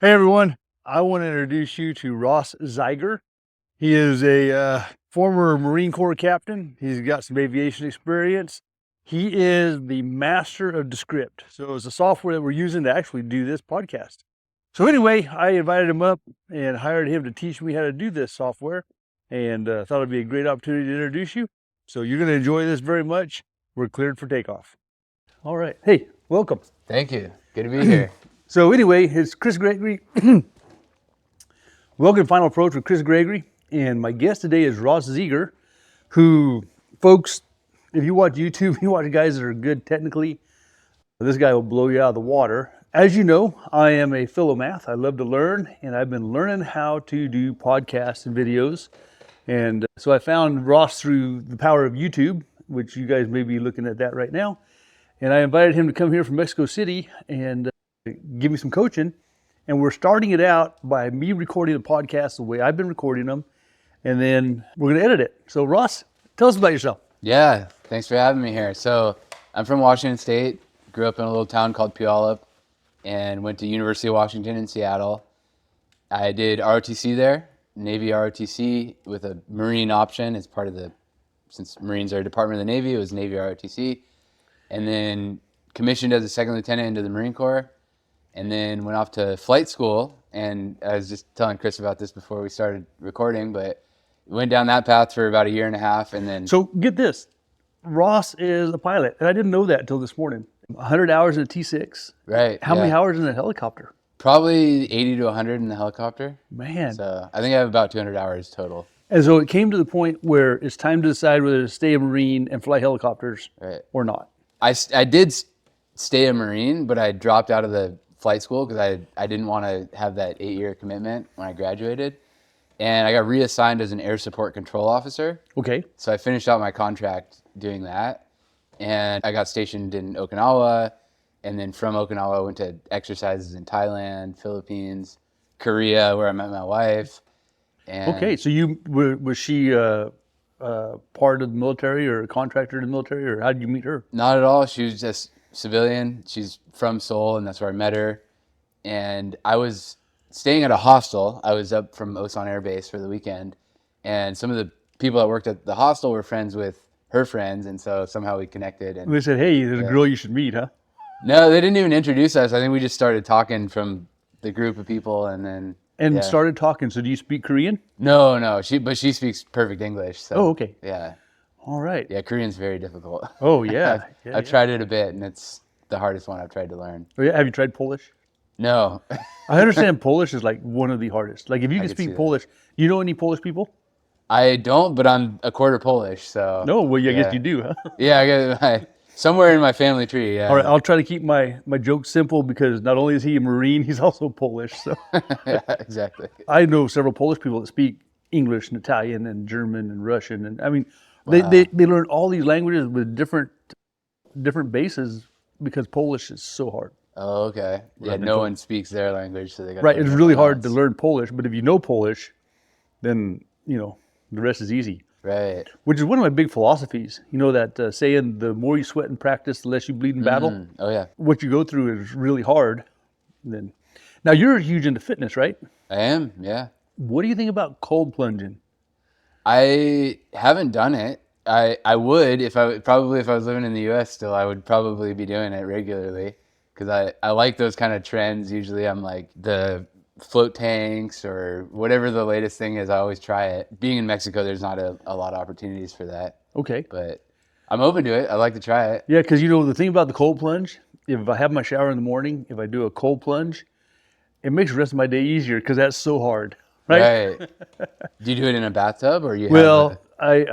Hey everyone, I want to introduce you to Ross Zeiger. He is a former Marine Corps captain. He's got some aviation experience. He is the master of Descript. So it's the software that we're using to actually do this podcast. So anyway, I invited him up and hired him to teach me how to do this software, and thought it'd be a great opportunity to introduce you. So you're going to enjoy this very much. We're cleared for takeoff. All right. Hey, welcome. Thank you. Good to be here. So anyway, it's Chris Gregory. Welcome to Final Approach with Chris Gregory. And my guest today is Ross Zeiger, who, folks, if you watch YouTube, you watch guys that are good technically, this guy will blow you out of the water. As you know, I am a philomath. I love to learn, and I've been learning how to do podcasts and videos. And so I found Ross through the power of YouTube, which you guys may be looking at that right now. And I invited him to come here from Mexico City and give me some coaching. And we're starting it out by me recording the podcast the way I've been recording them. And then we're going to edit it. So Ross, tell us about yourself. Yeah, thanks for having me here. So I'm from Washington State, grew up in a little town called Puyallup, and went to University of Washington in Seattle. I did ROTC there, Navy ROTC with a Marine option as part of since Marines are a department of the Navy, it was Navy ROTC. And then commissioned as a second lieutenant into the Marine Corps. And then went off to flight school, and I was just telling Chris about this before we started recording, but went down that path for about a year and a half, and then... So get this, Ross is a pilot, and I didn't know that until this morning. 100 hours in a T6. Right. How many hours in a helicopter? Probably 80 to 100 in the helicopter. Man. So I think I have about 200 hours total. And so it came to the point where it's time to decide whether to stay a Marine and fly helicopters or not. I did stay a Marine, but I dropped out of the flight school because I didn't want to have that 8-year commitment when I graduated. And I got reassigned as an air support control officer. Okay. So I finished out my contract doing that. And I got stationed in Okinawa. And then from Okinawa, I went to exercises in Thailand, Philippines, Korea, where I met my wife. And okay, so was she part of the military or a contractor in the military, or how did you meet her? Not at all. She was just civilian. She's from Seoul, and that's where I met her. And I was staying at a hostel. I was up from Osan Air Base for the weekend, and some of the people that worked at the hostel were friends with her friends, and so somehow we connected. And they said, "Hey, there's a girl you should meet, huh?" No, they didn't even introduce us. I think we just started talking from the group of people, and then started talking. So do you speak Korean? No. She speaks perfect English. So, oh, okay. Yeah. All right. Yeah, Korean's very difficult. Oh, yeah. I've tried it a bit, and it's the hardest one I've tried to learn. Oh, yeah. Have you tried Polish? No. I understand Polish is like one of the hardest. Like if you can speak Polish, you know any Polish people? I don't, but I'm a quarter Polish, so. No, well, I guess you do, huh? Yeah, I guess somewhere in my family tree, yeah. All right, I'll try to keep my jokes simple because not only is he a Marine, he's also Polish. So. Yeah, exactly. I know several Polish people that speak English and Italian and German and Russian, and I mean, they learn all these languages with different bases because Polish is so hard. Oh, okay. Yeah, no one speaks their language, so they got. Right, it's really hard to learn Polish, but if you know Polish, then the rest is easy. Right. Which is one of my big philosophies. You know that saying, the more you sweat in practice, the less you bleed in battle? Oh, yeah. What you go through is really hard. Now, you're huge into fitness, right? I am, yeah. What do you think about cold plunging? I haven't done it. I would, if I was living in the U.S. still, I would probably be doing it regularly because I like those kind of trends. Usually I'm like the float tanks or whatever the latest thing is, I always try it. Being in Mexico, there's not a lot of opportunities for that. Okay. But I'm open to it. I like to try it. Yeah, because the thing about the cold plunge, if I have my shower in the morning, if I do a cold plunge, it makes the rest of my day easier because that's so hard, right? Right. Do you do it in a bathtub or you? Well, I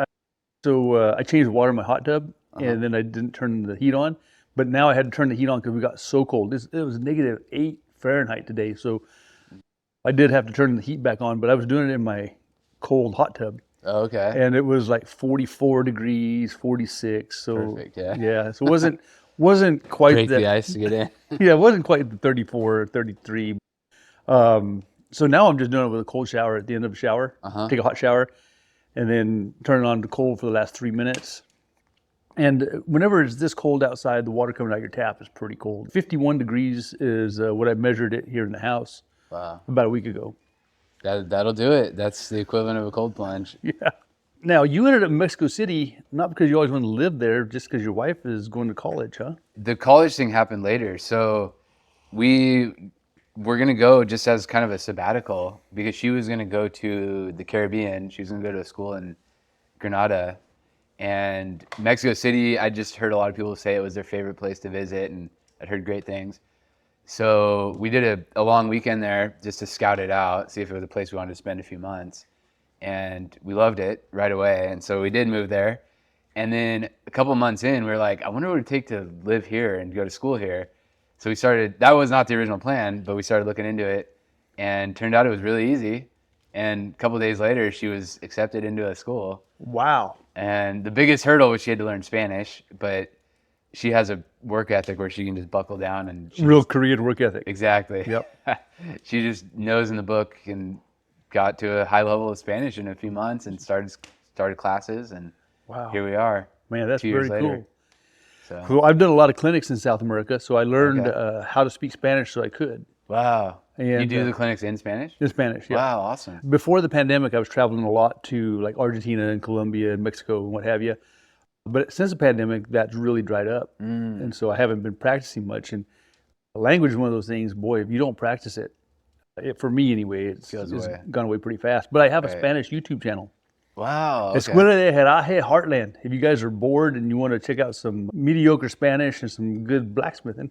changed the water in my hot tub, and then I didn't turn the heat on. But now I had to turn the heat on because we got so cold. It was -8 Fahrenheit today, so I did have to turn the heat back on, but I was doing it in my cold hot tub. Oh, okay. And it was like 44 degrees, 46. So perfect, yeah. Yeah, so it wasn't quite break the ice to get in. Yeah, it wasn't quite the 34 or 33. So now I'm just doing it with a cold shower at the end of the shower. Take a hot shower, and then turn it on to cold for the last 3 minutes. And whenever it's this cold outside, the water coming out of your tap is pretty cold. 51 degrees is what I measured it here in the house. Wow. about a week ago. That'll do it. That's the equivalent of a cold plunge. Yeah. Now, you ended up in Mexico City, not because you always wanted to live there, just because your wife is going to college, huh? The college thing happened later. So we were going to go just as kind of a sabbatical because she was going to go to the Caribbean. She was going to go to a school in Granada. And Mexico City, I just heard a lot of people say it was their favorite place to visit, and I'd heard great things. So we did a long weekend there just to scout it out, see if it was a place we wanted to spend a few months. And we loved it right away. And so we did move there. And then a couple months in, we were like, I wonder what it would take to live here and go to school here. So we started, that was not the original plan, but we started looking into it, and turned out it was really easy. And a couple of days later, she was accepted into a school. Wow. And the biggest hurdle was she had to learn Spanish, but she has a work ethic where she can just buckle down and Real Korean work ethic. exactly. Yep. She just knows in the book and got to a high level of Spanish in a few months and started classes, and Wow. here we are. Man, that's 2 years very later. cool. So Well, I've done a lot of clinics in South America, so I learned Okay. how to speak Spanish so I could. wow, you And do the clinics in Spanish? in Spanish, yeah. Wow, awesome. Before the pandemic, I was traveling a lot to like Argentina and Colombia and Mexico and what have you. But since the pandemic, that's really dried up. And so I haven't been practicing much. And language is one of those things, boy, if you don't practice it, for me anyway, it's Goes away. gone away pretty fast. But I have a Right. Spanish YouTube channel. Wow. Okay. Escuela de Geraje Heartland. If you guys are bored and you want to check out some mediocre Spanish and some good blacksmithing.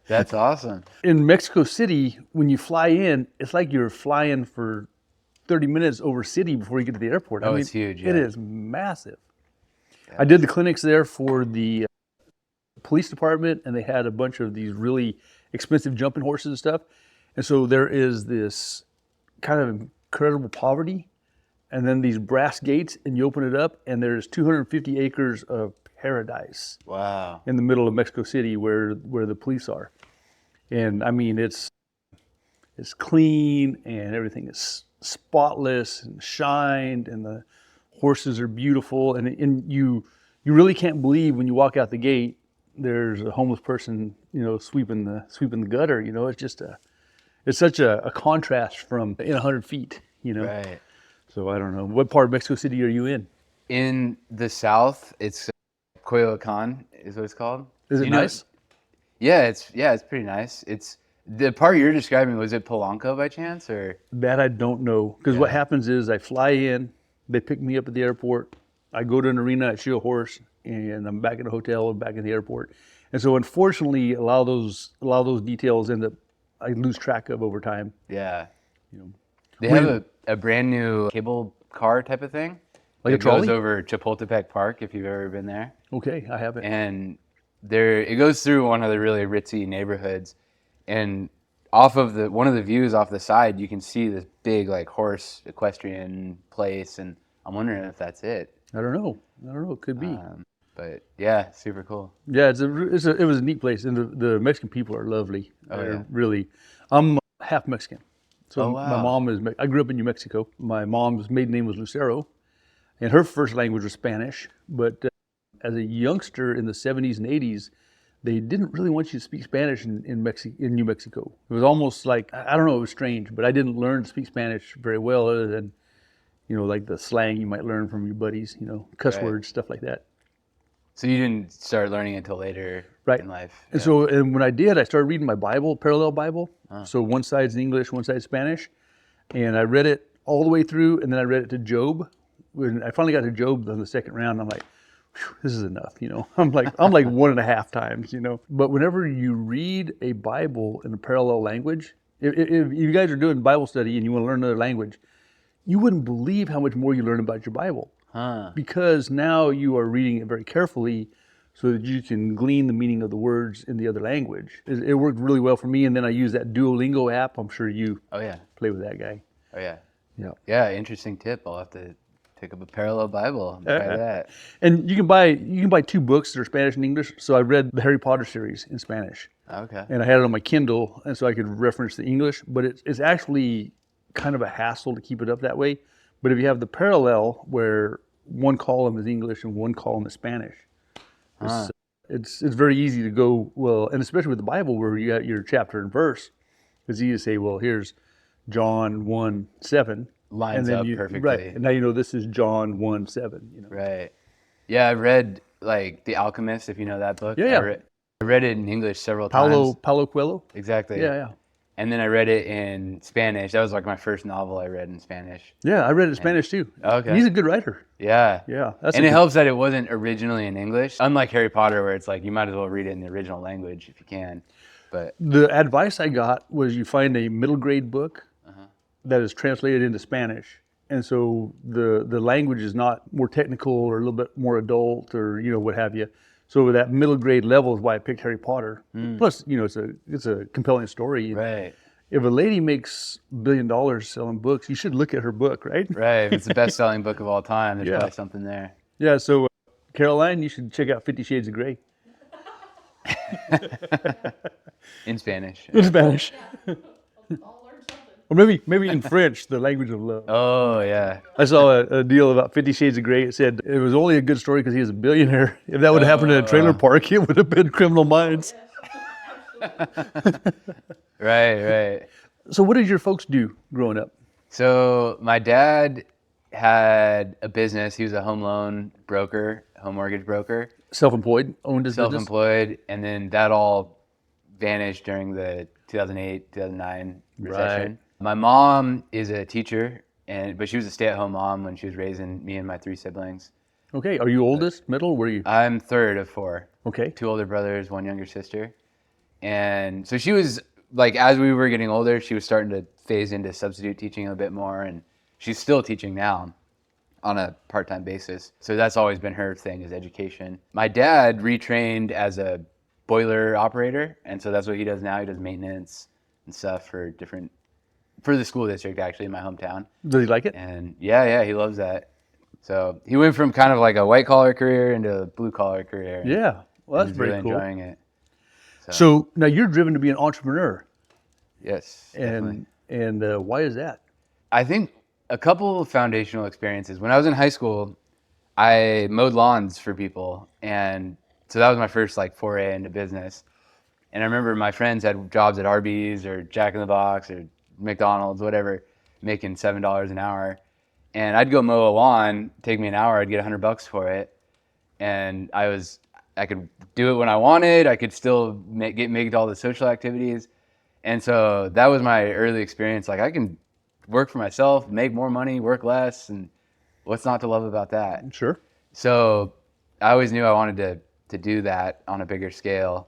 That's awesome. In Mexico City, when you fly in, it's like you're flying for 30 minutes over city before you get to the airport. Oh, it's huge, It yeah. is massive. I did the clinics there for the police department, and they had a bunch of these really expensive jumping horses and stuff. And so there is this kind of incredible poverty, and then these brass gates, and you open it up, and there's 250 acres of paradise Wow. in the middle of Mexico City where the police are. And I mean, it's clean, and everything is spotless and shined, and the horses are beautiful, and you really can't believe when you walk out the gate there's a homeless person, sweeping the gutter. It's such a contrast from in 100 feet. Right. So I don't know, what part of Mexico City are you in? In the south, it's Coyoacan is what it's called. Is it You know- nice? Yeah, it's pretty nice. It's the part you're describing. Was it Polanco by chance, or? That I don't know, because what Yeah. happens is I fly in, they pick me up at the airport, I go to an arena, I shoot a horse, and I'm back in the hotel and back in the airport. And so unfortunately, a lot of those details end up I lose track of over time. Yeah. They When- have a brand new cable car type of thing. Like a It goes trolley? over Chapultepec Park if you've ever been there. Okay, I haven't. And it goes through one of the really ritzy neighborhoods, and off of one of the views off the side, you can see this big like horse equestrian place, and I'm wondering if that's it. I don't know. It could be. But yeah, super cool. Yeah, it was a neat place, and the Mexican people are lovely. Oh, They're yeah. really. I'm half Mexican, so Oh, my wow. mom is. I grew up in New Mexico. My mom's maiden name was Lucero, and her first language was Spanish. But as a youngster in the 70s and 80s, they didn't really want you to speak Spanish in New Mexico. It was almost like, I don't know, it was strange, but I didn't learn to speak Spanish very well, other than like the slang you might learn from your buddies, cuss Right. words, stuff like that. So you didn't start learning until later Right. in life. And so, when I did, I started reading my Bible, parallel Bible. So one side's in English, one side's Spanish. And I read it all the way through, and then I read it to Job. When I finally got to Job on the second round, I'm like, "Phew, this is enough, I'm like 1.5 times, But whenever you read a Bible in a parallel language, if you guys are doing Bible study and you want to learn another language, you wouldn't believe how much more you learn about your Bible. Huh. Because now you are reading it very carefully so that you can glean the meaning of the words in the other language. It worked really well for me, and then I use that Duolingo app. I'm sure you Oh yeah. play with that guy. Oh yeah. Yeah. Yeah, interesting tip. I'll have to pick up a parallel Bible and try that. And you can buy 2 books that are Spanish and English. So I read the Harry Potter series in Spanish, Okay. and I had it on my Kindle, and so I could reference the English. But it's actually kind of a hassle to keep it up that way. But if you have the parallel where one column is English and one column is Spanish, it's very easy to go well, and especially with the Bible where you got your chapter and verse. Because you say, well, here's John 1:7. Lines then up you, perfectly. right. And now you know this is John 1:7, Right. Yeah, I read like The Alchemist, if you know that book. Yeah. I read it in English several times. Paulo Coelho. Exactly. Yeah. And then I read it in Spanish. That was like my first novel I read in Spanish. Yeah, I read it in Spanish too. Okay. He's a good writer. Yeah. Yeah. And it helps that it wasn't originally in English. Unlike Harry Potter, where it's like you might as well read it in the original language if you can. But The advice I got was you find a middle grade book that is translated into Spanish. And so the language is not more technical or a little bit more adult or, what have you. So that middle grade level is why I picked Harry Potter. Plus, it's a compelling story. right. If a lady makes $1 billion selling books, you should look at her book, right? Right. If it's the best selling book of all time, there's Yeah. probably something there. Yeah, so Caroline, you should check out 50 Shades of Grey. In Spanish. In Spanish. Or maybe in French, the language of love. Oh, yeah. I saw a deal about 50 Shades of Grey. It said it was only a good story because he was a billionaire. If that would have happened in a trailer park, it would have been Criminal Minds. Right. So what did your folks do growing up? So my dad had a business. He was a home loan broker, home mortgage broker. Self-employed, owned his business? Self-employed, and then that all vanished during the 2008, 2009 recession. Right. My mom is a teacher, but she was a stay-at-home mom when she was raising me and my 3 siblings. Okay, are you oldest, middle, where are you? I'm third of 4. Okay. 2 older brothers, 1 younger sister. And so she was, like, as we were getting older, she was starting to phase into substitute teaching a bit more, and she's still teaching now on a part-time basis. So that's always been her thing, is education. My dad retrained as a boiler operator, and so that's what he does now. He does maintenance and stuff for the school district, actually, in my hometown. Does he like it? And yeah, he loves that. So he went from kind of like a white-collar career into a blue-collar career. Yeah, well, that's he's very really cool. enjoying it. So now you're driven to be an entrepreneur. Yes, definitely. And why is that? I think a couple of foundational experiences. When I was in high school, I mowed lawns for people, and so that was my first like foray into business. And I remember my friends had jobs at Arby's or Jack in the Box or McDonald's, whatever, making $7 an hour. And I'd go mow a lawn, take me an hour, I'd get $100 for it. And I could do it when I wanted. I could still make all the social activities. And so that was my early experience. Like, I can work for myself, make more money, work less, and what's not to love about that? Sure. So I always knew I wanted to do that on a bigger scale.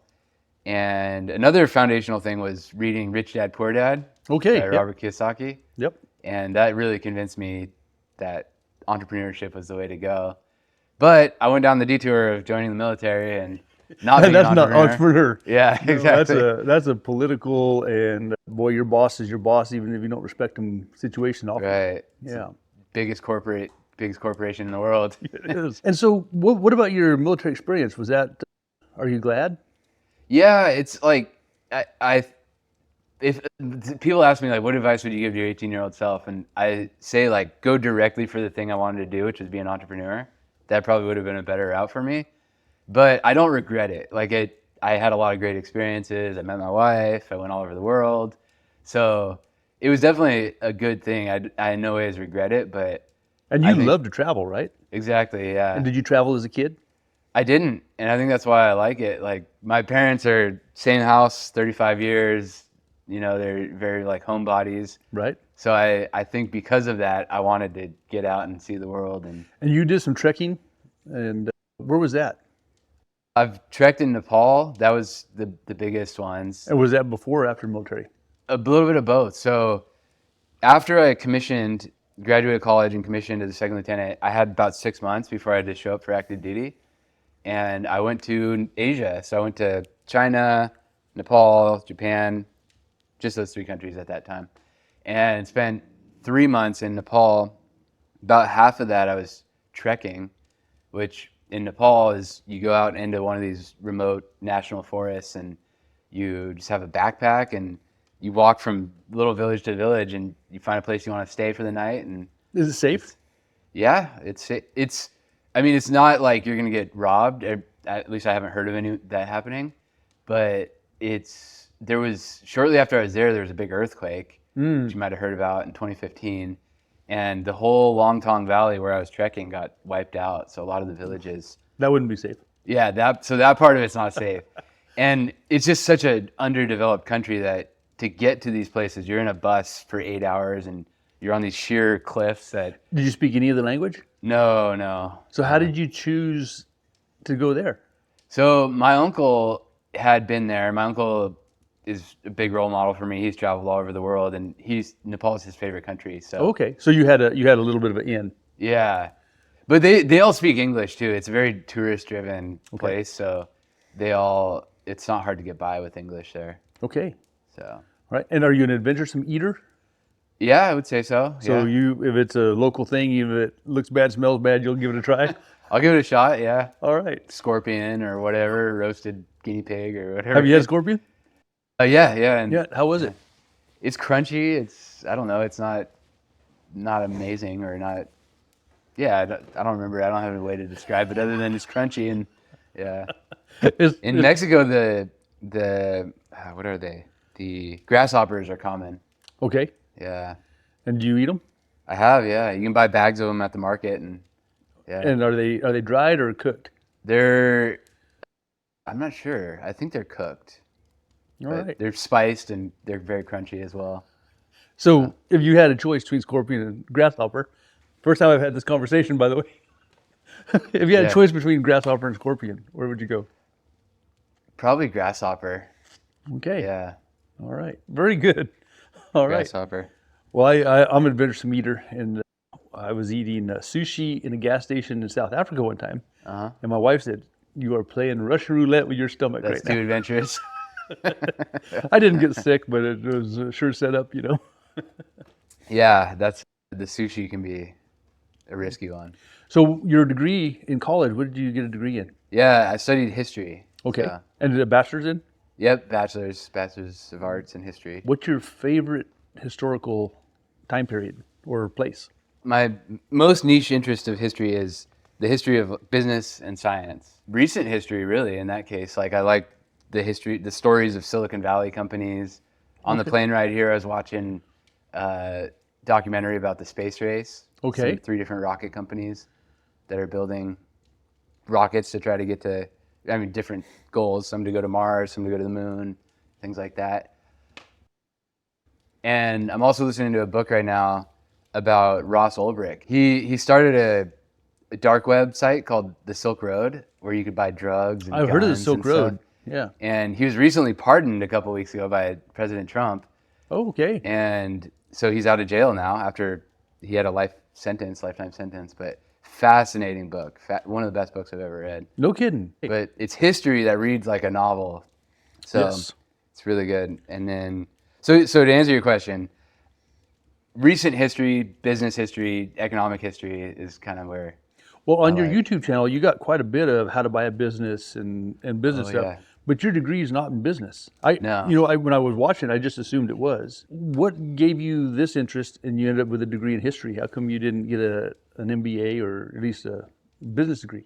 And another foundational thing was reading Rich Dad, Poor Dad Okay. by Robert Kiyosaki. Yep. And that really convinced me that entrepreneurship was the way to go. But I went down the detour of joining the military and not being That's an not entrepreneur. Yeah, exactly. That's a political and boy, your boss is your boss, even if you don't respect him. Situation often. Right. Yeah. Biggest corporation in the world. It is. And so, what about your military experience? Was that? Are you glad? Yeah, it's like if people ask me like, what advice would you give your 18-year-old self, and I say like, go directly for the thing I wanted to do, which is be an entrepreneur. That probably would have been a better route for me, but I don't regret it. Like I had a lot of great experiences. I met my wife. I went all over the world, so it was definitely a good thing. I in no ways regret it, but And you love to travel, right? Exactly, yeah. And did you travel as a kid? I didn't, and I think that's why I like it. Like, my parents are same house, 35 years. You know, they're very like homebodies. Right. So I think because of that, I wanted to get out and see the world. And you did some trekking, and where was that? I've trekked in Nepal. That was the biggest ones. And was that before or after military? A little bit of both. So after I graduated college and commissioned as a second lieutenant, I had about 6 months before I had to show up for active duty. And I went to Asia. So I went to China, Nepal, Japan, just those 3 countries at that time. And spent 3 months in Nepal. About half of that I was trekking, which in Nepal is you go out into one of these remote national forests and you just have a backpack and you walk from little village to village and you find a place you want to stay for the night. And is it safe? Yeah, it's. I mean, it's not like you're gonna get robbed. At least I haven't heard of any that happening, but it's there was shortly after I was there was a big earthquake, which you might have heard about in 2015, and the whole Longtong Valley where I was trekking got wiped out. So a lot of the villages. That wouldn't be safe. Yeah, that part of it's not safe, and it's just such an underdeveloped country that to get to these places, you're in a bus for 8 hours and you're on these sheer cliffs that. Did you speak any of the language? No. So how did you choose to go there? So my uncle had been there. My uncle is a big role model for me. He's traveled all over the world, and Nepal is his favorite country. So Okay, so you had a little bit of an in. yeah, but they all speak English too. It's a very tourist driven place, so it's not hard to get by with English there. Okay, So all right. And are you an adventuresome eater? yeah, I would say so. So Yeah. if it's a local thing, even if it looks bad, smells bad, you'll give it a try. I'll give it a shot. Yeah, All right. scorpion or whatever, roasted guinea pig or whatever. Have you had scorpion? Yeah, and Yeah. How was it? it's crunchy. I don't know. It's not amazing or not. Yeah, I don't remember. I don't have a way to describe it other than it's crunchy and yeah. In Mexico, the what are they? The grasshoppers are common. Okay. Yeah, And do you eat them? I have. Yeah, you can buy bags of them at the market and yeah, And are they dried or cooked? they're. I'm not sure. I think they're cooked. All But right. they're spiced and they're very crunchy as well. So if you had a choice between scorpion and grasshopper, first time I've had this conversation, by the way. If you had a Yeah. choice between grasshopper and scorpion, where would you go? Probably grasshopper. Okay. Yeah, All right. Very good. All right. grasshopper. Well, I'm an adventuresome eater, and I was eating sushi in a gas station in South Africa one time, Uh-huh. and my wife said, "You are playing Russian roulette with your stomach That's right too adventurous. now." I didn't get sick, but it was sure set up, you know. Yeah, the sushi can be a risky one. So your degree in college, what did you get a degree in? Yeah, I studied history. Okay. So, And a bachelor's in? yep, bachelor's of arts in history. What's your favorite historical time period or place? My most niche interest of history is the history of business and science. Recent history, really, in that case. Like I like the stories of Silicon Valley companies. On the plane ride here, I was watching a documentary about the space race. Okay. 3 different rocket companies that are building rockets to try to get to, different goals. Some to go to Mars, some to go to the moon, things like that. And I'm also listening to a book right now about Ross Ulbricht. He started a dark web site called the Silk Road where you could buy drugs and I've heard of the guns Silk and Road. stuff. Yeah. And he was recently pardoned a couple weeks ago by President Trump. Oh, okay. And so he's out of jail now after he had a lifetime sentence. But fascinating book. One of the best books I've ever read. No kidding. But it's history that reads like a novel. So Yes. it's really good. And then, so to answer your question, recent history, business history, economic history is kind of where. Well, on your like- YouTube channel, you got quite a bit of how to buy a business and business Oh, stuff. yeah. But your degree is not in business. No. When I was watching, I just assumed it was. What gave you this interest and you ended up with a degree in history? How come you didn't get an MBA or at least a business degree?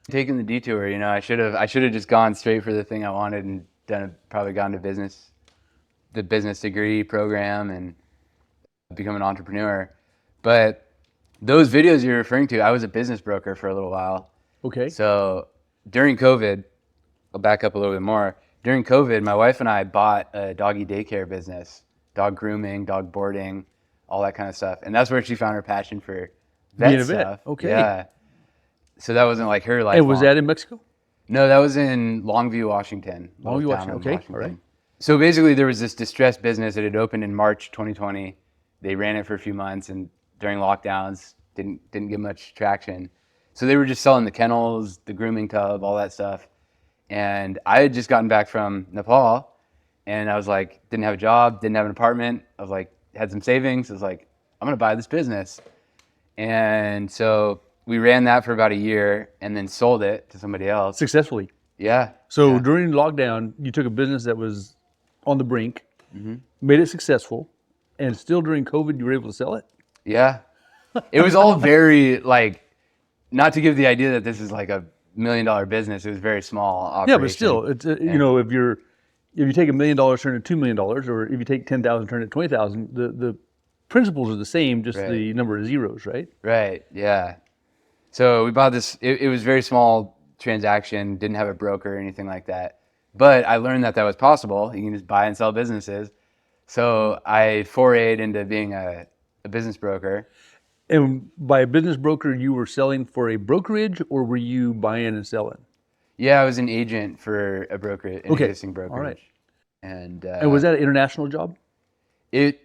Taking the detour, I should have just gone straight for the thing I wanted and probably gone to the business degree program and become an entrepreneur. But those videos you're referring to, I was a business broker for a little while. Okay. So during COVID, I'll back up a little bit more. During COVID, my wife and I bought a doggy daycare business, dog grooming, dog boarding, all that kind of stuff. And that's where she found her passion for Being vet a vet. stuff. Okay. Yeah. So that wasn't like her life. And was that in Mexico? No, that was in Longview, Washington. Longview, Little Washington. town in Okay, all right. So basically, there was this distressed business that had opened in March 2020. They ran it for a few months, and during lockdowns, didn't get much traction. So they were just selling the kennels, the grooming tub, all that stuff. And I had just gotten back from Nepal, and I was like, didn't have a job, didn't have an apartment. I was like, had some savings. I was like, I'm gonna buy this business. And so we ran that for about a year, and then sold it to somebody else. Successfully. Yeah. So yeah. during lockdown, you took a business that was on the brink, Mm-hmm. made it successful, and still during COVID, you were able to sell it? Yeah. It was all very not to give the idea that this is like $1 million business. It was very small operation. Yeah, but still, it's if you're if you take $1 million, turn it to $2 million, or if you take 10,000, turn it to 20,000, the principles are the same, just Right. the number of zeros, right? Right. Yeah. So we bought this. It was a very small transaction. Didn't have a broker or anything like that. But I learned that was possible. You can just buy and sell businesses. So I forayed into being a business broker. And by a business broker, you were selling for a brokerage, or were you buying and selling? Yeah, I was an agent for a brokerage, an Okay, existing all right. brokerage, and And was that an international job? it.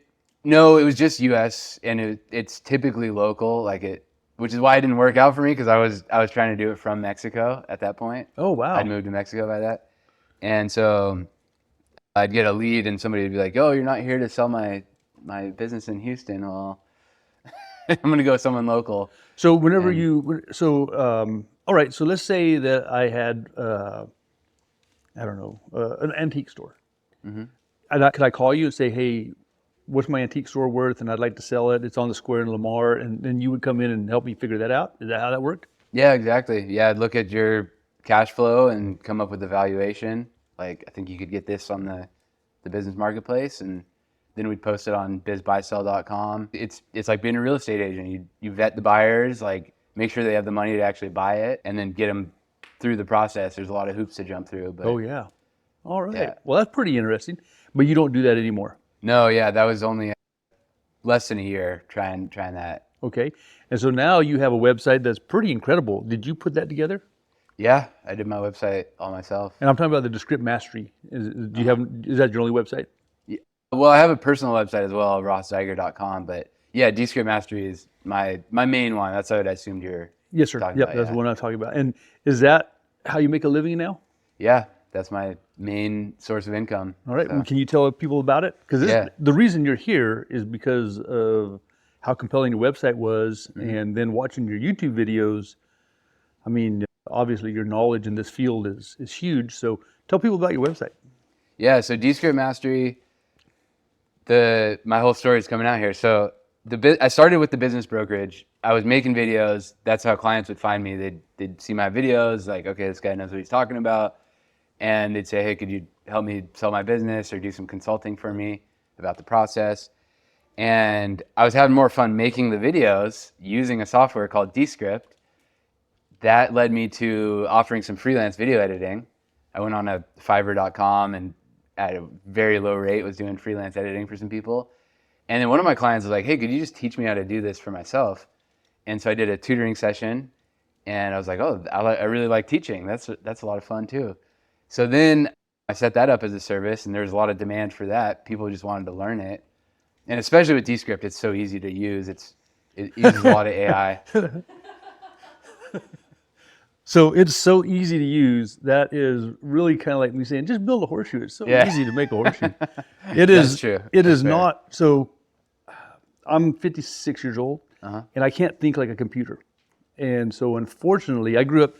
No, it was just U.S. and it's typically local, which is why it didn't work out for me because I was trying to do it from Mexico at that point. Oh, I'd wow. moved to Mexico by that, and so I'd get a lead and somebody would be like, "Oh, you're not here to sell my business in Houston. Well, I'm gonna go with someone local." So whenever And all right, so let's say that I had, I don't know, an antique store. Could I call you and say, hey, what's my antique store worth? And I'd like to sell it. It's on the square in Lamar. And then you would come in and help me figure that out. Is that how that worked? yeah, exactly. Yeah, I'd look at your cash flow and come up with the valuation. Like, I think you could get this on the business marketplace, and then we'd post it on bizbuysell.com. It's like being a real estate agent. You vet the buyers, like make sure they have the money to actually buy it, and then get them through the process. There's a lot of hoops to jump through, Oh, but yeah. All right. yeah. Well, that's pretty interesting. But you don't do that anymore. No, yeah, that was only less than a year trying that. Okay. And so now you have a website that's pretty incredible. Did you put that together? Yeah, I did my website all myself. And I'm talking about the Descript Mastery. Is that your only website? Yeah. Well, I have a personal website as well, rosszeiger.com. But yeah, Descript Mastery is my main one. That's what I assumed you were Yes, sir. talking Yep, about. that's Yeah. the one I'm talking about. And is that how you make a living now? Yeah, that's my main source of income. All right. So, Can you tell people about it? Because yeah. the reason you're here is because of how compelling your website was, Mm-hmm. and then watching your YouTube videos. I mean, obviously your knowledge in this field is huge. So tell people about your website. Yeah, so Descript Mastery, my whole story is coming out here. So I started with the business brokerage. I was making videos. That's how clients would find me. They'd see my videos, like, okay, this guy knows what he's talking about. And they'd say, hey, could you help me sell my business or do some consulting for me about the process? And I was having more fun making the videos using a software called Descript. That led me to offering some freelance video editing. I went on a Fiverr.com and at a very low rate was doing freelance editing for some people. And then one of my clients was like, hey, could you just teach me how to do this for myself? And so I did a tutoring session, and I was like, oh, I really like teaching. That's a lot of fun too. So then I set that up as a service, and there was a lot of demand for that. People just wanted to learn it. And especially with Descript, it's so easy to use. It uses a lot of AI. So it's so easy to use. That is really kind of like me saying, just build a horseshoe. It's so Yeah. easy to make a horseshoe. It is. That's true. It That's is fair. not. So I'm 56 years old, Uh-huh. and I can't think like a computer. And so unfortunately, I grew up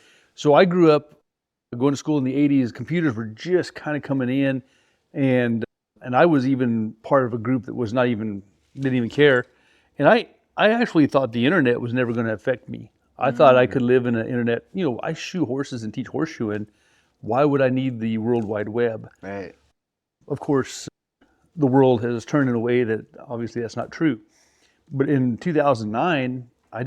going to school in the 80s. Computers were just kind of coming in, and I was even part of a group that didn't even care. And I actually thought the internet was never going to affect me. I thought I could live in an internet. I shoe horses and teach horseshoeing. Why would I need the World Wide Web? Right. Of course, the world has turned in a way that obviously that's not true. But in 2009, I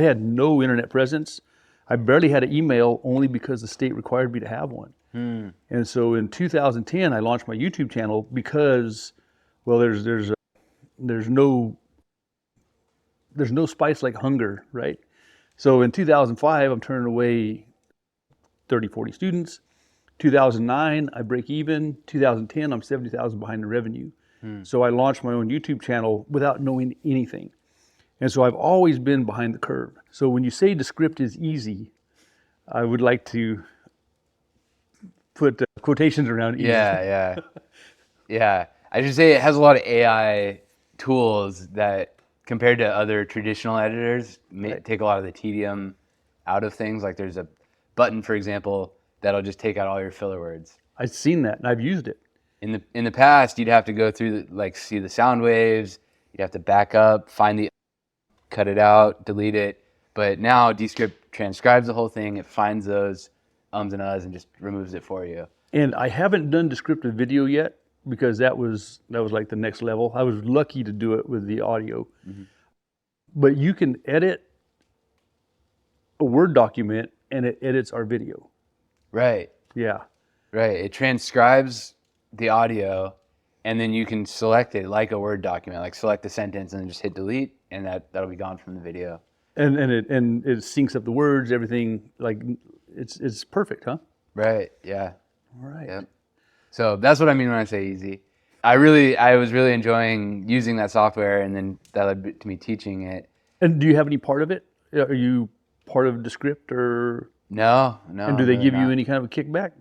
had no internet presence. I barely had an email, only because the state required me to have one. And so in 2010, I launched my YouTube channel because, well, there's no spice like hunger, right? So in 2005, I'm turning away 30, 40 students. 2009, I break even. 2010, I'm 70,000 behind in revenue. So I launched my own YouTube channel without knowing anything. And so I've always been behind the curve. So when you say Descript is easy, I would like to put quotations around easy. Yeah. Yeah. I should say it has a lot of AI tools that, compared to other traditional editors, take a lot of the tedium out of things. Like there's a button, for example, that'll just take out all your filler words. I've seen that and I've used it. In the past, you'd have to go through see the sound waves. You'd have to back up, cut it out, delete it. But now Descript transcribes the whole thing. It finds those ums and uhs and just removes it for you. And I haven't done descriptive video yet because that was like the next level. I was lucky to do it with the audio. But you can edit a Word document and it edits our video. Right. Yeah. Right. It transcribes the audio, and then you can select it like a Word document, like select the sentence and then just hit delete, and that'll be gone from the video. And it syncs up the words, everything. Like it's perfect, huh? Right. Yeah. All right. Yep. So that's what I mean when I say easy. I was really enjoying using that software, and then that led to me teaching it. And do you have any part of it? Are you part of Descript or? No. And do they give you any kind of a kickback?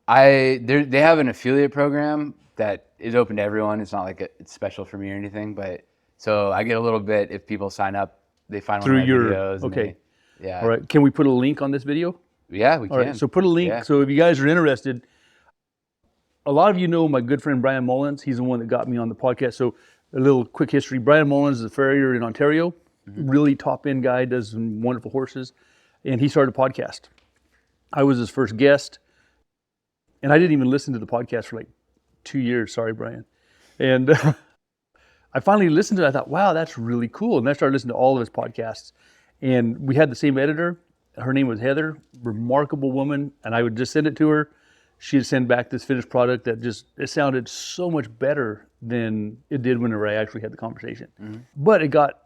They have an affiliate program that is open to everyone. It's not like it's special for me or anything, but so I get a little bit if people sign up. They find Through one of my your videos. okay. Yeah. All right. Can we put a link on this video? Yeah, we can. All right. So put a link. Yeah. So if you guys are interested, a lot of you know my good friend Brian Mullins. He's the one that got me on the podcast. So a little quick history. Brian Mullins is a farrier in Ontario. Really top end guy, does some wonderful horses. And he started a podcast. I was his first guest. And I didn't even listen to the podcast for like 2 years. Sorry, Brian. And I finally listened to it. I thought, wow, that's really cool. And I started listening to all of his podcasts. And we had the same editor. Her name was Heather, remarkable woman. And I would just send it to her. She'd send back this finished product that it sounded so much better than it did whenever I actually had the conversation. But it got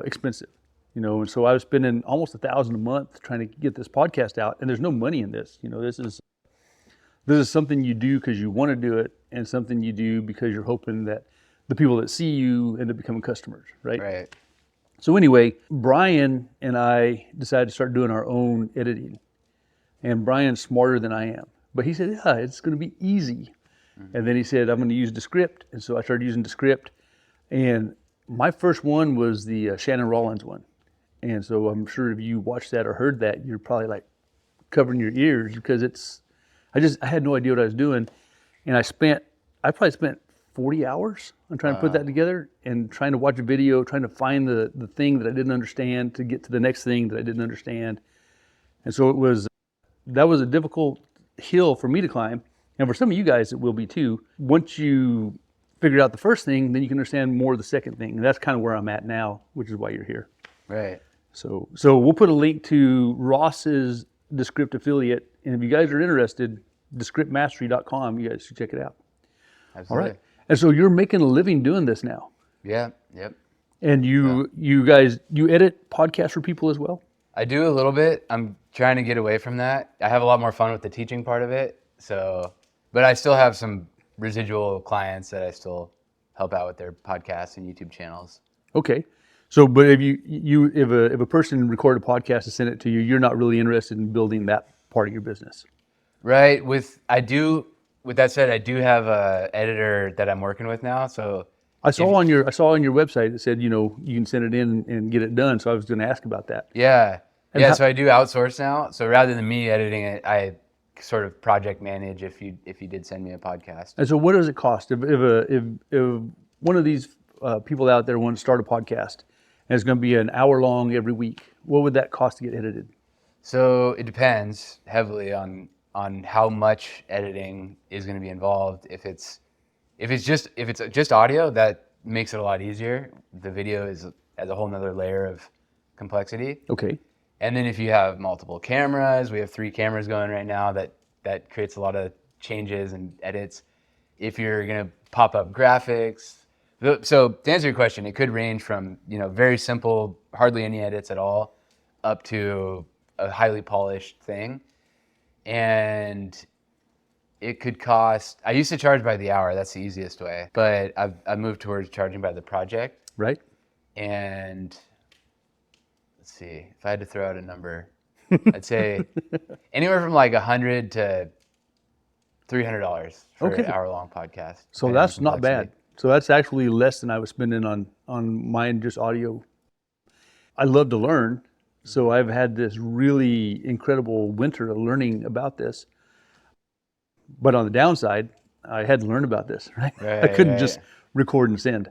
expensive, and so I was spending almost $1,000 a month trying to get this podcast out, and there's no money in this. This is something you do because you want to do it, and something you do because you're hoping that the people that see you end up becoming customers, right? Right. So anyway, Brian and I decided to start doing our own editing, and Brian's smarter than I am, but he said, yeah, it's going to be easy. And then he said, I'm going to use Descript, and so I started using Descript, and my first one was the Shannon Rollins one. And so I'm sure if you watched that or heard that, you're probably like covering your ears because I had no idea what I was doing. And I probably spent 40 hours on trying to put that together and trying to watch a video, trying to find the thing that I didn't understand to get to the next thing that I didn't understand. And so that was a difficult hill for me to climb. And for some of you guys, it will be too. Once you figure out the first thing, then you can understand more of the second thing. And that's kind of where I'm at now, which is why you're here. Right. So we'll put a link to Ross's Descript affiliate. And if you guys are interested, descriptmastery.com, you guys should check it out. Absolutely. All right. And so you're making a living doing this now. Yeah. Yep. And you guys, you edit podcasts for people as well? I do a little bit. I'm trying to get away from that. I have a lot more fun with the teaching part of it. But I still have some residual clients that I still help out with their podcasts and YouTube channels. Okay. So, but if a person recorded a podcast and sent it to you, you're not really interested in building that part of your business. Right. With that said, I do have a editor that I'm working with now. So I saw on your website it said, you can send it in and get it done. So I was going to ask about that. Yeah. So I do outsource now. So rather than me editing it, I sort of project manage if you did send me a podcast. And so what does it cost if one of these people out there wants to start a podcast and it's going to be an hour long every week? What would that cost to get edited? So it depends heavily on how much editing is going to be involved. If it's just audio, that makes it a lot easier. The video has a whole nother layer of complexity. Okay. And then if you have multiple cameras, we have 3 cameras going right now, that creates a lot of changes and edits. If you're going to pop up graphics. So to answer your question, it could range from, very simple, hardly any edits at all, up to a highly polished thing. And it could cost, I used to charge by the hour, that's the easiest way, but I've moved towards charging by the project. Right. And let's see, if I had to throw out a number, I'd say anywhere from like $100 to $300 for an hour-long podcast. So that's not bad. So that's actually less than I was spending on mine, just audio. I love to learn, so I've had this really incredible winter of learning about this. But on the downside, I had to learn about this, right? I couldn't just record and send.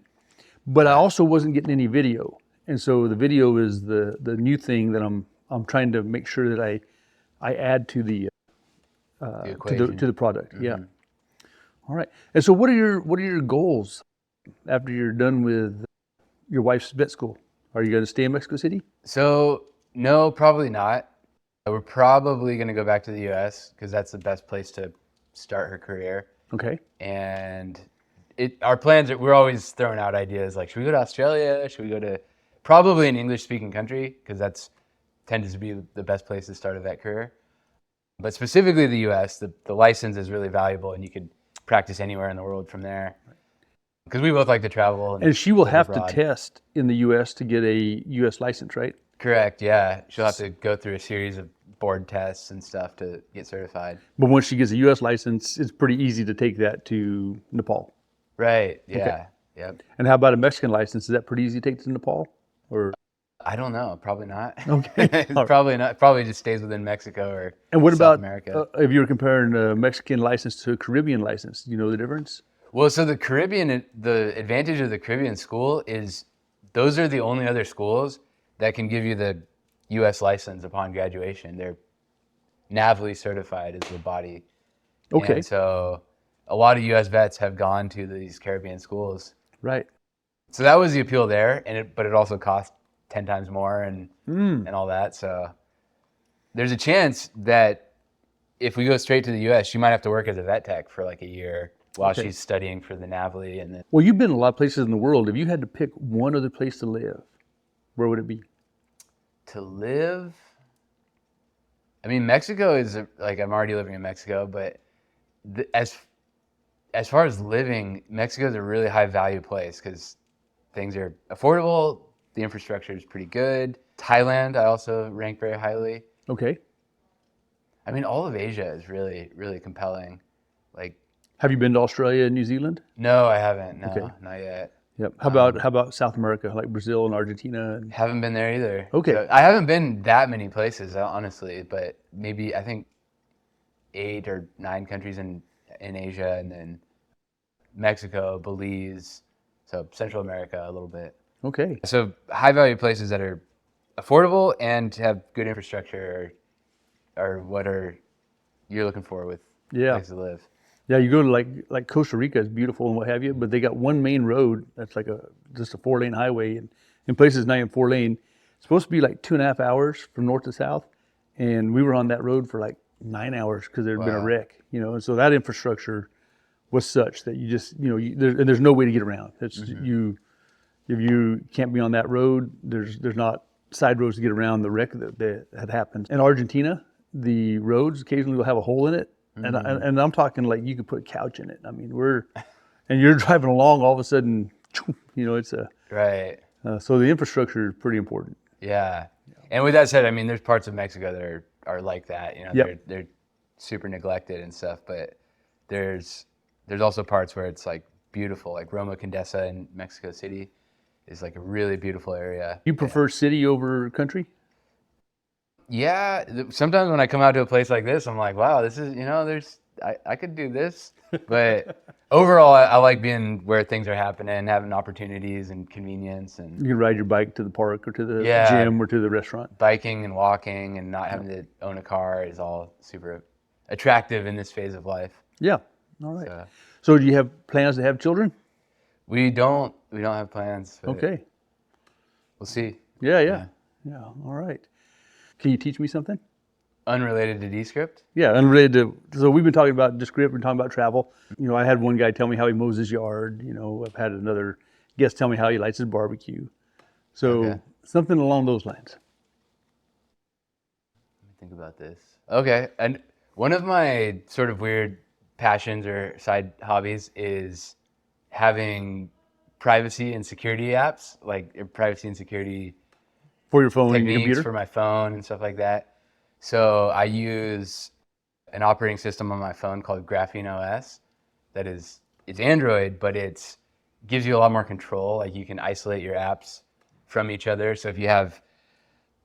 But I also wasn't getting any video. And so the video is the new thing that I'm trying to make sure that I add to The to the equation. product. Yeah. All right. And so, what are your goals after you're done with your wife's vet school? Are you going to stay in Mexico City? So no, probably not. We're probably going to go back to the U.S. because that's the best place to start her career. Okay. And our plans are, we're always throwing out ideas like, should we go to Australia? Should we go to probably an English speaking country? Because that's tends to be the best place to start a vet career. But specifically the US, the license is really valuable and you could practice anywhere in the world from there. Because we both like to travel and And she will live have to abroad. test in the U.S. to get a U.S. license, right? Correct, yeah. She'll have to go through a series of board tests and stuff to get certified. But once she gets a U.S. license, it's pretty easy to take that to Nepal. Right, yeah. Okay. Yep. And how about a Mexican license? Is that pretty easy to take to Nepal? Or I don't know. Probably not. Okay. It's All right. probably not. Probably just stays within Mexico or And what South about America. if you were comparing a Mexican license to a Caribbean license? Do you know the difference? Well, so the advantage of the Caribbean school is those are the only other schools that can give you the U.S. license upon graduation. They're NAVLE certified as the body. Okay. And so a lot of U.S. vets have gone to these Caribbean schools. Right. So that was the appeal there, but it also cost 10 times more and all that. So there's a chance that if we go straight to the U.S., she might have to work as a vet tech for like a year while Okay. she's studying for the NAVLE. And then Well, you've been in a lot of places in the world. If you had to pick one other place to live, where would it be? to live, I mean, Mexico is like I'm already living in Mexico, but as far as living, Mexico is a really high value place because things are affordable, the infrastructure is pretty good. Thailand, I also rank very highly. Okay. I mean, all of Asia is really, really compelling. Like, Have you been to Australia and New Zealand? no, I haven't. No, Okay. not yet. Yep. How about South America, like Brazil and Argentina? Haven't been there either. Okay. So I haven't been that many places, honestly, but maybe I think 8 or 9 countries in Asia, and then Mexico, Belize, so Central America a little bit. Okay. So high value places that are affordable and have good infrastructure are what you're looking for with Yeah. places to live. Yeah, you go to like Costa Rica is beautiful and what have you, but they got one main road that's like just a 4-lane highway, and in places not even 4-lane. It's supposed to be like 2.5 hours from north to south, and we were on that road for like 9 hours because there had been a Wow. wreck, and so that infrastructure was such that you just there's no way to get around. It's you if you can't be on that road, there's not side roads to get around the wreck that had happened. In Argentina, the roads occasionally will have a hole in it. And I'm talking like you could put a couch in it. I mean, and you're driving along, all of a sudden, it's Right. so the infrastructure is pretty important. Yeah. And with that said, I mean, there's parts of Mexico that are like that. Yep. They're super neglected and stuff, but there's also parts where it's like beautiful, like Roma Condesa in Mexico City is like a really beautiful area. You prefer city over country? Yeah, sometimes when I come out to a place like this, I'm like, wow, this is, I could do this. But overall, I like being where things are happening, having opportunities and convenience, and You can ride your bike to the park or to the Yeah. gym or to the restaurant. biking and walking and not having to own a car is all super attractive in this phase of life. Yeah. All right. So So do you have plans to have children? we don't have plans. But Okay. we'll see. Yeah. All right. Can you teach me something? Unrelated to Descript. Yeah, unrelated to. So we've been talking about Descript, we're talking about travel. I had one guy tell me how he mows his yard. I've had another guest tell me how he lights his barbecue. So Okay. something along those lines. Let me think about this. Okay, and one of my sort of weird passions or side hobbies is having privacy and security apps, like privacy and security For your phone and your techniques computer? for my phone and stuff like that. So I use an operating system on my phone called Graphene OS. It's Android, but it gives you a lot more control. Like you can isolate your apps from each other. So if you have,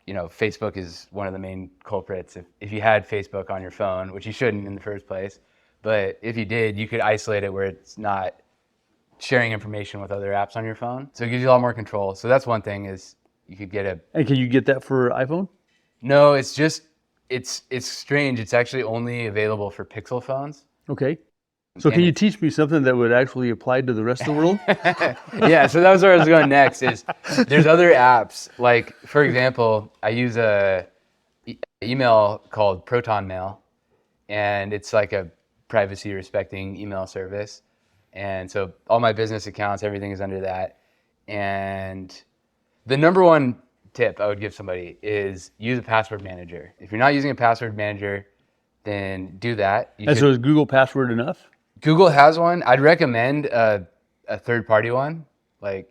Facebook is one of the main culprits. If you had Facebook on your phone, which you shouldn't in the first place, but if you did, you could isolate it where it's not sharing information with other apps on your phone. So it gives you a lot more control. So that's one thing is you could get And can you get that for iPhone? no, it's It's strange. It's actually only available for Pixel phones. Okay. So can you teach me something that would actually apply to the rest of the world? Yeah, so that was where I was going next. Is there's other apps, like for example, I use a email called Proton Mail, and it's like a privacy respecting email service. And so all my business accounts, everything is under that. And the number one tip I would give somebody is use a password manager. If you're not using a password manager, then do that. And so is Google Password enough? Google has one. I'd recommend a third-party one. Like,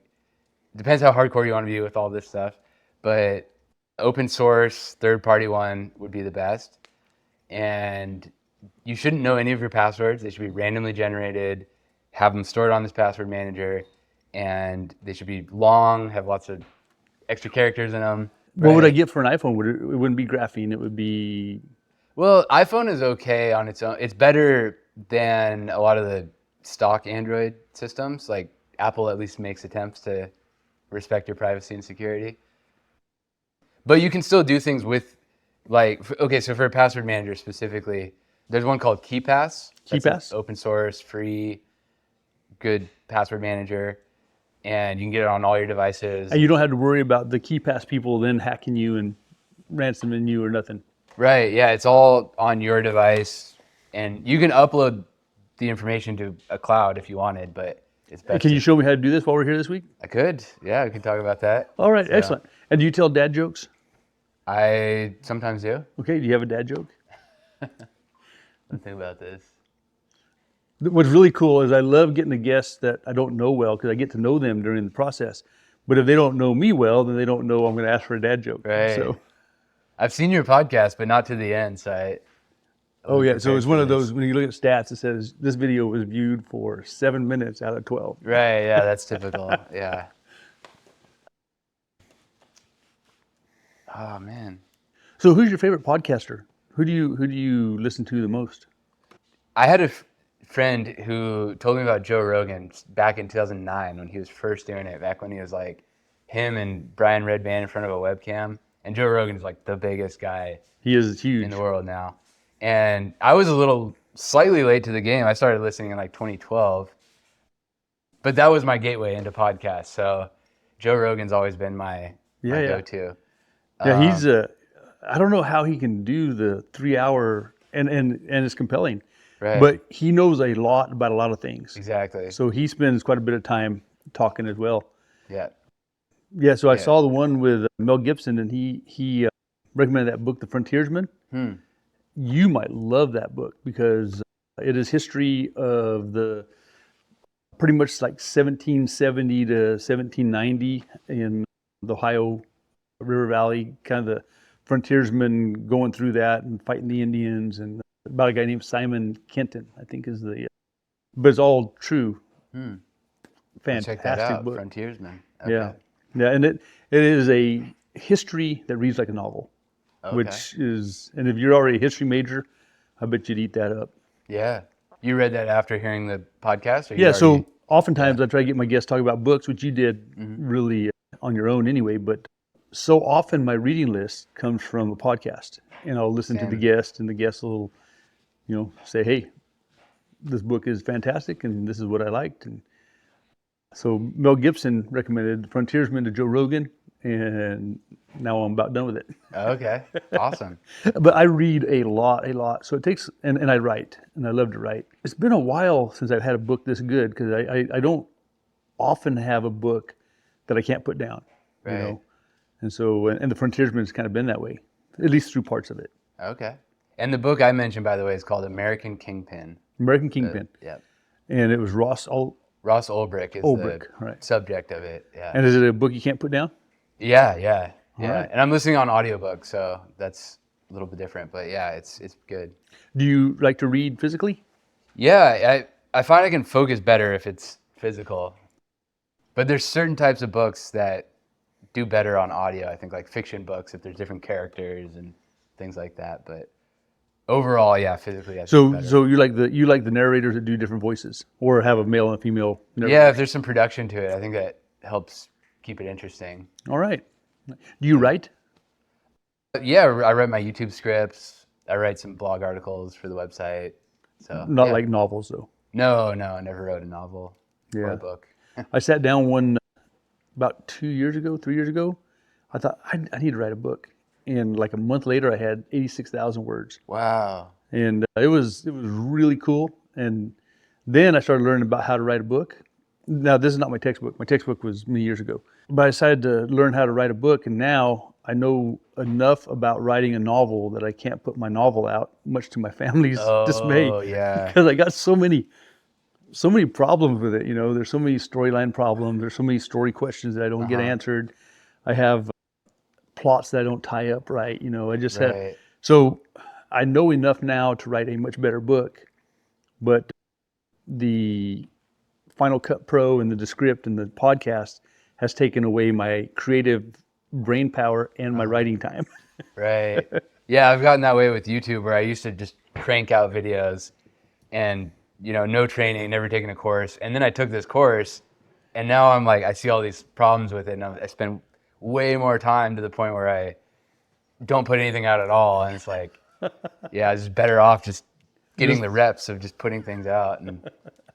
depends how hardcore you want to be with all this stuff. But open source, third-party one would be the best. And you shouldn't know any of your passwords. They should be randomly generated, have them stored on this password manager, and they should be long, have lots of extra characters in them. What would I get for an iPhone? It wouldn't be graphene. It would be... Well, iPhone is okay on its own. It's better than a lot of the stock Android systems. Like Apple at least makes attempts to respect your privacy and security. But you can still do things with, like, okay, so for a password manager specifically, there's one called KeePass. KeePass? Open source, free, good password manager. And you can get it on all your devices. And you don't have to worry about the KeePass people then hacking you and ransoming you or nothing. Right, yeah, it's all on your device. And you can upload the information to a cloud if you wanted, but it's best. Can you show me how to do this while we're here this week? I could. Yeah, we can talk about that. All right, excellent. And do you tell dad jokes? I sometimes do. Okay, do you have a dad joke? Let's think about this. What's really cool is I love getting the guests that I don't know well because I get to know them during the process. But if they don't know me well, then they don't know I'm going to ask for a dad joke. Right. So, I've seen your podcast, but not to the end. So oh yeah, so it's one of those, when you look at stats, it says this video was viewed for 7 minutes out of 12. Right, yeah, that's typical. Yeah. Oh man. So who's your favorite podcaster? Who do you listen to the most? I had a friend who told me about Joe Rogan back in 2009 when he was first doing it, back when he was like him and Brian Redband in front of a webcam. And Joe Rogan is like the biggest guy He is huge in the world now. And I was slightly late to the game. I started listening in like 2012. But that was my gateway into podcasts. So Joe Rogan's always been my go-to. Yeah, he's I don't know how he can do the 3 hour and it's compelling. Right. But he knows a lot about a lot of things. Exactly. So he spends quite a bit of time talking as well. Yeah. Yeah, so I saw the one with Mel Gibson, and he recommended that book, The Frontiersman. You might love that book because it is history of the pretty much like 1770 to 1790 in the Ohio River Valley, kind of the frontiersmen going through that and fighting the Indians, and about a guy named Simon Kenton, I think is the, but it's all true. Fantastic Check that out, book. Frontiersman. Okay. Yeah, and it is a history that reads like a novel, Okay. which is, and if you're already a history major, I bet you'd eat that up. Yeah. You read that after hearing the podcast? Or Yeah, so oftentimes I try to get my guests talking about books, which you did really on your own anyway, but so often my reading list comes from a podcast, and I'll listen to the guest, and the guest will, say, hey, this book is fantastic, and this is what I liked. And so Mel Gibson recommended Frontiersman to Joe Rogan, and now I'm about done with it. Okay, awesome. But I read a lot. So it takes, and I write, and I love to write. It's been a while since I've had a book this good, because I don't often have a book that I can't put down, Right. And so, and the Frontiersman's kind of been that way, at least through parts of it. Okay. And the book I mentioned, by the way, is called American Kingpin. American Kingpin. Yeah. And it was Ross Ulbricht is the right. subject of it. Yeah. And is it a book you can't put down? Yeah. right. And I'm listening on audiobook, so that's a little bit different. But yeah, it's good. Do you like to read physically? Yeah, I find I can focus better if it's physical. But there's certain types of books that do better on audio. I think like fiction books, if there's different characters and things like that. But overall, yeah, physically. I think So better. so you like the narrators that do different voices, or have a male and a female narrator? Yeah, if there's some production to it, I think that helps keep it interesting. All right. Do you write? Yeah, I write my YouTube scripts. I write some blog articles for the website. So Not yeah. like novels though. No, I never wrote a novel or Yeah. a book. I sat down one about 2 years ago, 3 years ago. I thought I need to write a book, and like a month later, I had 86,000 words, Wow. and it was really cool. And then I started learning about how to write a book. Now this is not my textbook. My textbook was many years ago, but I decided to learn how to write a book, and now I know enough about writing a novel that I can't put my novel out, much to my family's dismay, Oh, yeah. because I got so many problems with it. There's so many storyline problems. There's so many story questions that I don't get Uh-huh. answered. I have plots that I don't tie up right. I just have, Right. so I know enough now to write a much better book, but the Final Cut Pro and the Descript and the podcast has taken away my creative brain power and my writing time. Right. Yeah, I've gotten that way with YouTube where I used to just crank out videos and, no training, never taken a course. And then I took this course and now I'm like, I see all these problems with it and I spend way more time to the point where I don't put anything out at all. And it's like, yeah, it's just better off just getting Just- the reps of just putting things out.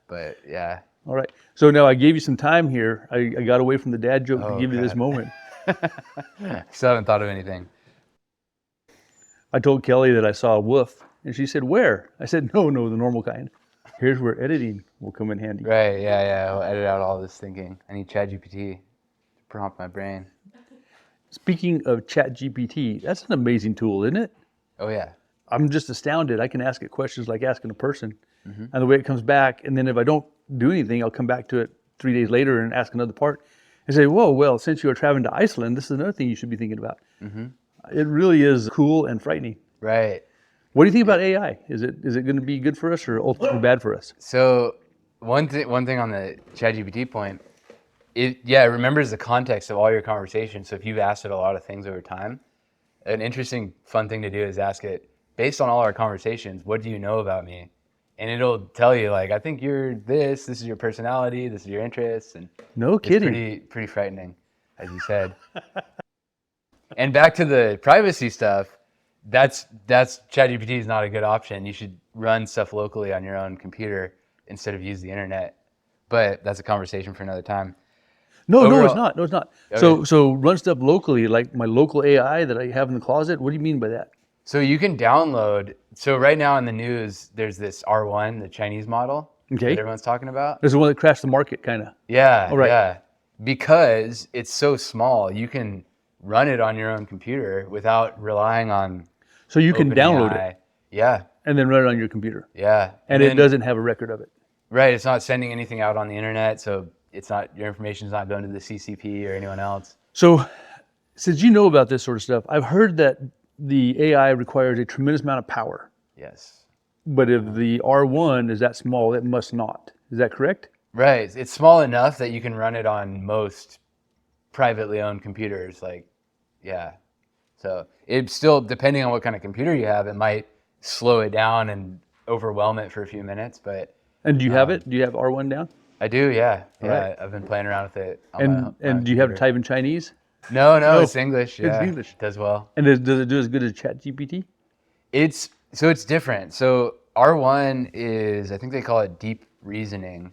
But yeah. All right. So now I gave you some time here. I got away from the dad joke to Oh, give you this crap. moment. Still haven't thought of anything. I told Kelly that I saw a wolf, and she said, "Where?" I said, "No, the normal kind." Here's where editing will come in handy. Right, yeah. I'll edit out all this thinking. I need ChatGPT to prompt my brain. Speaking of ChatGPT, that's an amazing tool, isn't it? Oh, yeah. I'm just astounded. I can ask it questions like asking a person, and the way it comes back, and then if I don't do anything, I'll come back to it 3 days later and ask another part and say, "Whoa, well, since you are traveling to Iceland, this is another thing you should be thinking about." It really is cool and frightening. Right. What do you think about AI? Is it going to be good for us or ultimately bad for us? So one thing on the ChatGPT point, it remembers the context of all your conversations. So if you've asked it a lot of things over time, an interesting, fun thing to do is ask it, based on all our conversations, what do you know about me? And it'll tell you, like, I think you're this is your personality, this is your interests, and No it's kidding. pretty frightening, as you said. And back to the privacy stuff, that's ChatGPT is not a good option. You should run stuff locally on your own computer instead of use the internet. But that's a conversation for another time. No, it's Overall, not. No, it's not. okay. So run stuff locally, like my local AI that I have in the closet. What do you mean by that? So you can download. So right now in the news, there's this R1, the Chinese model Okay. that everyone's talking about. There's the one that crashed the market, kind of. Yeah, All right. yeah. Because it's so small, you can run it on your own computer without relying on So you can download it OpenAI. Yeah, and then run it on your computer, yeah. and it then- doesn't have a record of it. Right, it's not sending anything out on the internet, so it's not your information's not going to the CCP or anyone else. So, since you know about this sort of stuff, I've heard that the AI requires a tremendous amount of power. Yes. But if the R1 is that small, it must not. Is that correct? Right, it's small enough that you can run it on most privately owned computers. Like, yeah. So it's still, depending on what kind of computer you have, it might slow it down and overwhelm it for a few minutes. But And do you have it? Do you have R1 down? I do, yeah. All Yeah, right. Have been playing around with it. On And my do you have to computer. type in Chinese? No, No, it's English. Yeah, it's English. It does well. And does it do as good as ChatGPT? It's different. So R1 is, I think they call it deep reasoning,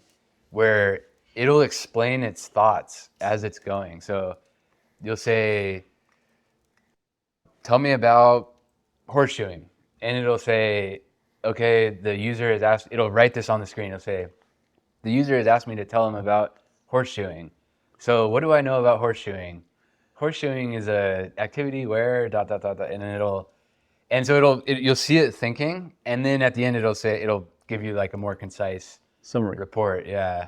where it'll explain its thoughts as it's going. So you'll say, tell me about horseshoeing. And it'll say, okay, the user has asked, it'll write this on the screen. It'll say, the user has asked me to tell him about horseshoeing. So what do I know about horseshoeing? Horseshoeing is a activity where ... and then you'll see it thinking, and then at the end it'll give you like a more concise Summary. report. Yeah.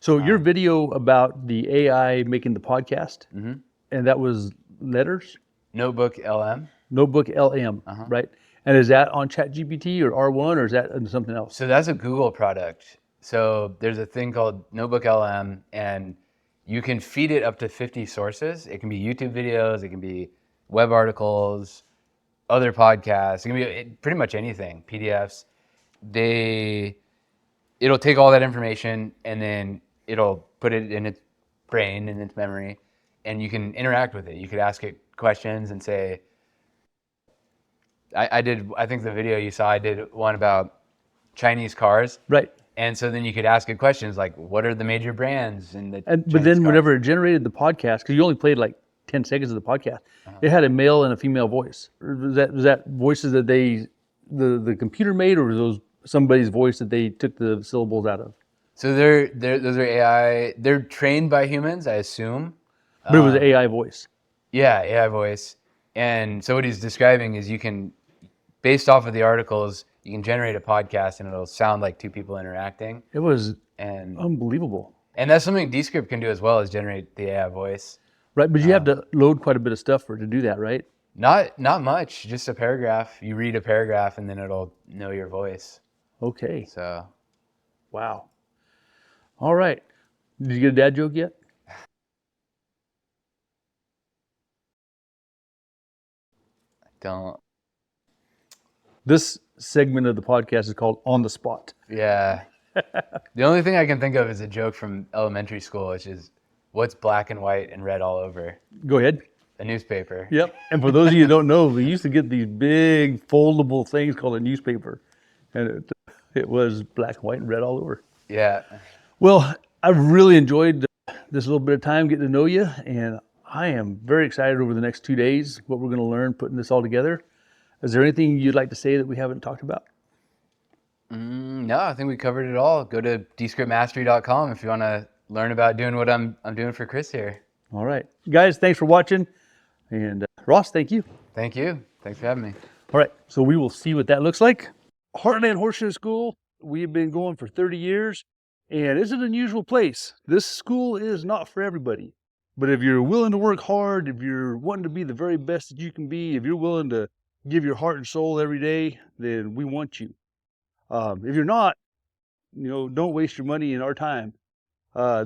So your video about the AI making the podcast, and that was letters, Notebook LM. Notebook LM, right? And is that on ChatGPT or R1 or is that on something else? So that's a Google product. So there's a thing called Notebook LM, and you can feed it up to 50 sources. It can be YouTube videos, it can be web articles, other podcasts, it can be pretty much anything, PDFs. It'll take all that information and then it'll put it in its brain and its memory, and you can interact with it. You could ask it questions and say, I think the video you saw, I did one about Chinese cars. Right. And so then you could ask it questions like, what are the major brands in the But Chinese then cars? whenever it generated the podcast, because you only played like 10 seconds of the podcast, it had a male and a female voice. Or was that voices that the computer made, or was those somebody's voice that they took the syllables out of? So those are AI. They're trained by humans, I assume. But it was an AI voice. Yeah, AI voice. And so what he's describing is you can, based off of the articles, you can generate a podcast and it'll sound like two people interacting. It was And unbelievable. and that's something Descript can do as well, as generate the AI voice. Right, but you have to load quite a bit of stuff for it to do that, right? Not much, just a paragraph. You read a paragraph and then it'll know your voice. Okay. So Wow. All right. Did you get a dad joke yet? don't. This segment of the podcast is called On the Spot. Yeah. The only thing I can think of is a joke from elementary school, which is, what's black and white and red all over? Go ahead. A newspaper. Yep. And for those of you who don't know, we used to get these big foldable things called a newspaper, and it was black and white and red all over. Yeah. Well, I've really enjoyed this little bit of time getting to know you, and I am very excited over the next 2 days what we're going to learn putting this all together. Is there anything you'd like to say that we haven't talked about? No, I think we covered it all. Go to descriptmastery.com if you want to learn about doing what I'm doing for Chris here. All right. Guys, thanks for watching. And Ross, thank you. Thank you. Thanks for having me. All right. So we will see what that looks like. Heartland Horseshoe School, we've been going for 30 years, and it's an unusual place. This school is not for everybody. But if you're willing to work hard, if you're wanting to be the very best that you can be, if you're willing to give your heart and soul every day, then we want you. If you're not, don't waste your money and our time.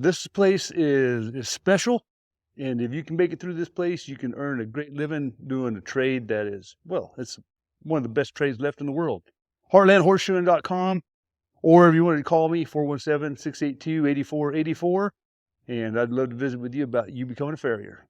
This place is special, and if you can make it through this place, you can earn a great living doing a trade that is, well, it's one of the best trades left in the world. HeartlandHorseshoeing.com, or if you wanted to call me, 417-682-8484, and I'd love to visit with you about you becoming a farrier.